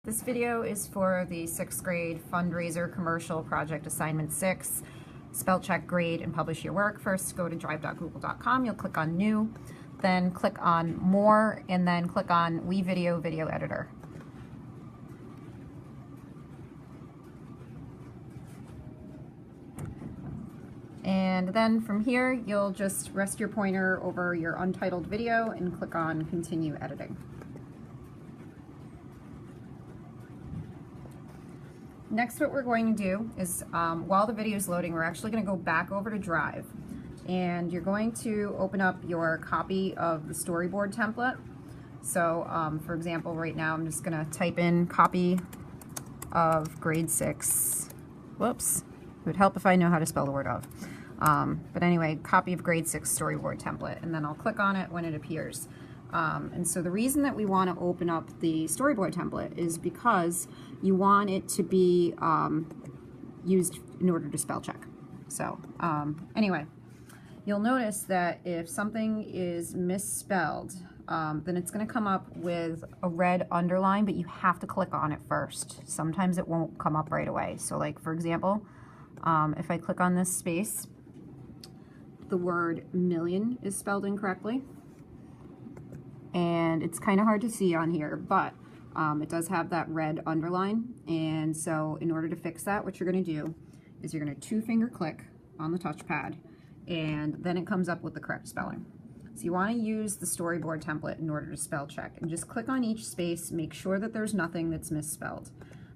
This video is for the 6th grade fundraiser commercial project assignment 6. Spell check, grade, and publish your work. First, go to drive.google.com. You'll click on New, then click on More, and then click on WeVideo Video Editor. And then from here, you'll just rest your pointer over your untitled video and click on Continue Editing. Next, what we're going to do is, while the video is loading, we're actually going to go back over to Drive. And you're going to open up your copy of the storyboard template. So, for example, right now I'm just going to type in copy of grade 6. Whoops. It would help if I know how to spell the word of. But anyway, copy of grade 6 storyboard template. And then I'll click on it when it appears. And so the reason that we want to open up the storyboard template is because you want it to be used in order to spell check. So anyway, you'll notice that if something is misspelled, then it's going to come up with a red underline, but you have to click on it first. Sometimes it won't come up right away. So like, for example, if I click on this space, the word million is spelled incorrectly. And it's kind of hard to see on here, but it does have that red underline. And so in order to fix that, what you're going to do is you're going to 2-finger click on the touchpad, and then it comes up with the correct spelling. So you want to use the storyboard template in order to spell check, and just click on each space, make sure that there's nothing that's misspelled.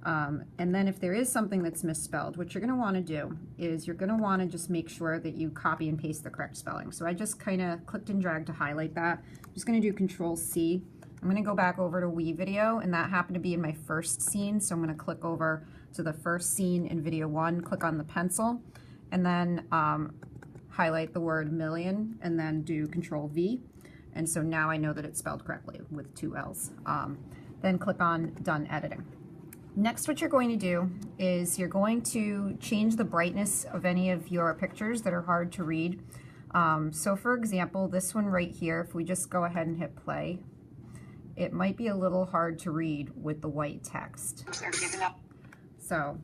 And then if there is something that's misspelled, what you're going to want to do is you're going to want to just make sure that you copy and paste the correct spelling. So I just kind of clicked and dragged to highlight that. I'm just going to do Control-C. I'm going to go back over to WeVideo, and that happened to be in my first scene, so I'm going to click over to the first scene in video 1, click on the pencil, and then highlight the word million, and then do Control-V. And so now I know that it's spelled correctly with 2 L's. Then click on Done Editing. Next, what you're going to do is you're going to change the brightness of any of your pictures that are hard to read. So for example, this one right here, if we just go ahead and hit play, it might be a little hard to read with the white text. So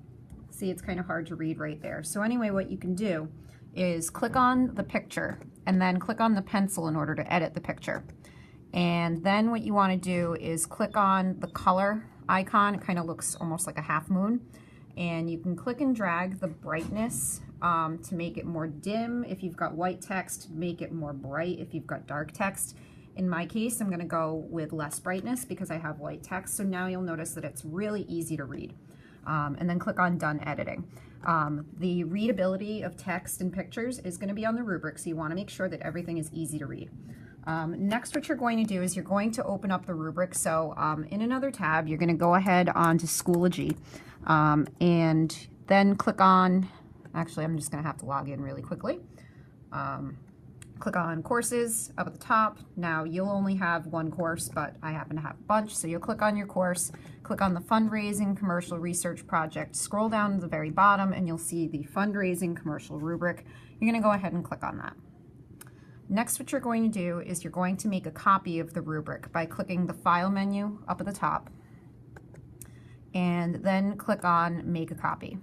see, it's kind of hard to read right there. So anyway, what you can do is click on the picture and then click on the pencil in order to edit the picture. And then what you want to do is click on the color icon. It kind of looks almost like a half moon, and you can click and drag the brightness to make it more dim. If you've got white text, make it more bright. If you've got dark text, in my case, I'm going to go with less brightness because I have white text. So now you'll notice that it's really easy to read. And then click on Done Editing. The readability of text and pictures is going to be on the rubric, so you want to make sure that everything is easy to read. Next, what you're going to do is you're going to open up the rubric. So in another tab, you're going to go ahead onto Schoology, and then click on, actually I'm just going to have to log in really quickly. Click on Courses up at the top. Now you'll only have one course, but I happen to have a bunch, so you'll click on your course, click on the Fundraising Commercial Research Project, scroll down to the very bottom, and you'll see the Fundraising Commercial Rubric. You're going to go ahead and click on that. Next, what you're going to do is you're going to make a copy of the rubric by clicking the File menu up at the top, and then click on Make a Copy.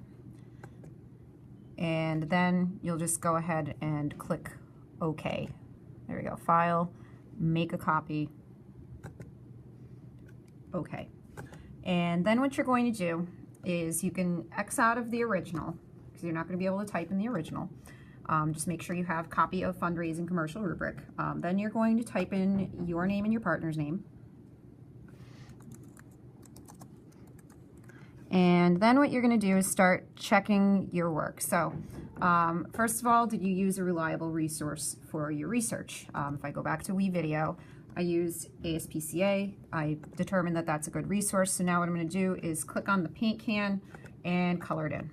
And then you'll just go ahead and click OK. There we go. File, Make a Copy, OK. And then what you're going to do is you can X out of the original, because you're not going to be able to type in the original. Just make sure you have copy of fundraising commercial rubric. Then you're going to type in your name and your partner's name. And then what you're going to do is start checking your work. So first of all, did you use a reliable resource for your research? If I go back to WeVideo, I used ASPCA. I determined that that's a good resource. So now what I'm going to do is click on the paint can and color it in.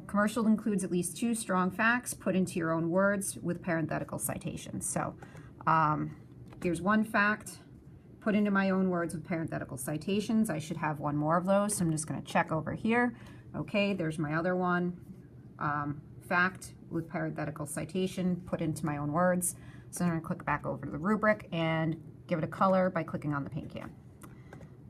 Commercial includes at least 2 strong facts put into your own words with parenthetical citations. So here's one fact put into my own words with parenthetical citations. I should have one more of those, so I'm just going to check over here. Okay, there's my other one. Fact with parenthetical citation put into my own words. So I'm going to click back over to the rubric and give it a color by clicking on the paint can.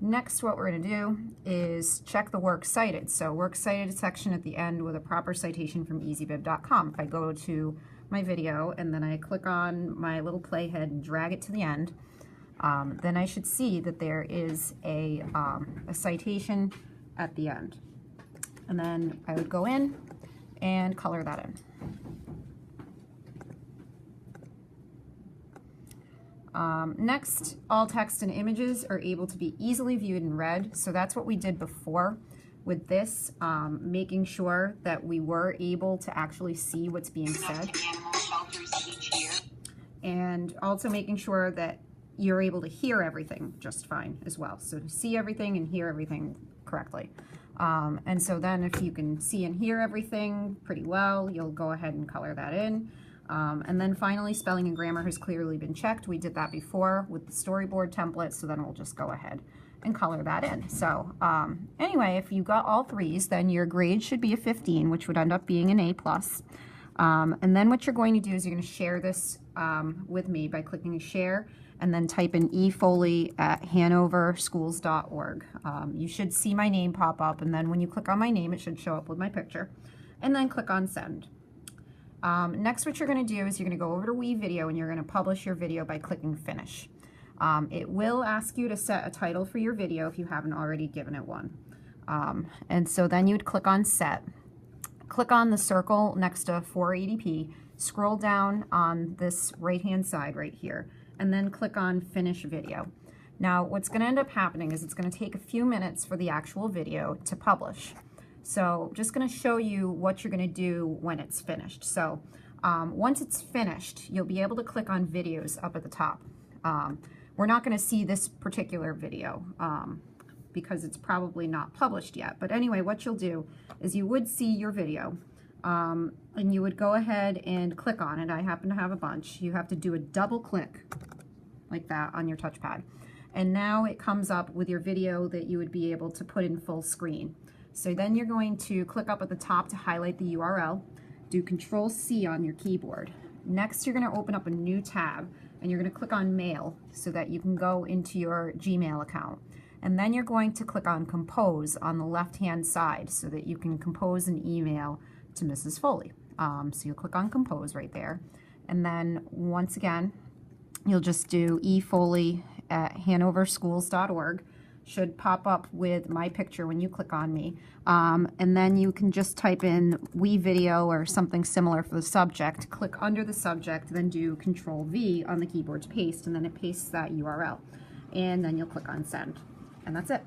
Next, what we're going to do is check the Works Cited. So Works Cited section at the end with a proper citation from EasyBib.com. If I go to my video and then I click on my little playhead and drag it to the end, then I should see that there is a citation at the end. And then I would go in and color that in. Next, all text and images are able to be easily viewed and read. So that's what we did before with this, making sure that we were able to actually see what's being said. And also making sure that you're able to hear everything just fine as well. So to see everything and hear everything correctly. And so then if you can see and hear everything pretty well, you'll go ahead and color that in. And then finally, spelling and grammar has clearly been checked. We did that before with the storyboard template, so then we'll just go ahead and color that in. So anyway, if you got all threes, then your grade should be a 15, which would end up being an A+. And then what you're going to do is you're going to share this with me by clicking share and then type in efoley@hanoverschools.org. You should see my name pop up, and then when you click on my name, it should show up with my picture. And then click on send. Next, what you're going to do is you're going to go over to WeVideo and you're going to publish your video by clicking finish. It will ask you to set a title for your video if you haven't already given it one. And so then you would click on set. Click on the circle next to 480p, scroll down on this right-hand side right here, and then click on Finish Video. Now, what's going to end up happening is it's going to take a few minutes for the actual video to publish. So just going to show you what you're going to do when it's finished. So once it's finished, you'll be able to click on videos up at the top. We're not going to see this particular video because it's probably not published yet. But anyway, what you'll do is you would see your video and you would go ahead and click on it. I happen to have a bunch. You have to do a double click like that on your touchpad. And now it comes up with your video that you would be able to put in full screen. So then you're going to click up at the top to highlight the URL, do Control-C on your keyboard. Next, you're going to open up a new tab, and you're going to click on Mail so that you can go into your Gmail account. And then you're going to click on Compose on the left-hand side so that you can compose an email to Mrs. Foley. So you'll click on Compose right there. And then, once again, you'll just do efoley@hanoverschools.org. Should pop up with my picture when you click on me. And then you can just type in WeVideo or something similar for the subject. Click under the subject, then do Control-V on the keyboard to paste, and then it pastes that URL. And then you'll click on send. And that's it.